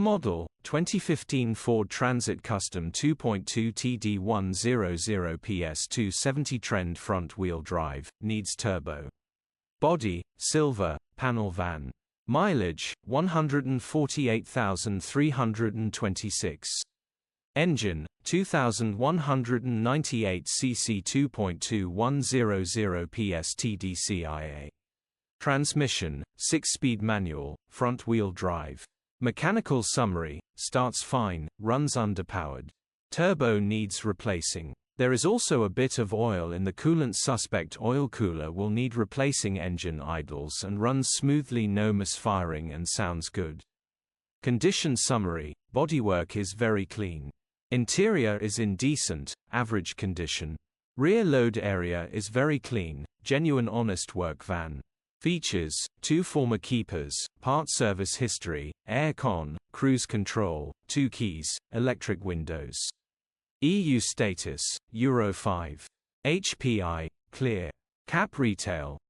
Model, 2015 Ford Transit Custom 2.2TD 100PS 270 Trend front-wheel drive, needs turbo. Body, silver, panel van. Mileage, 148,326. Engine, 2,198 cc 2.2100 PS TDCI-A. Transmission, 6-speed manual, front-wheel drive. Mechanical summary, starts fine, runs underpowered. Turbo needs replacing. There is also a bit of oil in the coolant. Suspect oil cooler will need replacing. Engine idles and runs smoothly, no misfiring and sounds good. Condition summary, bodywork is very clean. Interior is in decent, average condition. Rear load area is very clean, genuine honest work van. Features, 2 former keepers, part service history, air con, cruise control, 2 keys, electric windows. EU status, Euro 5. HPI, clear. Cap retail,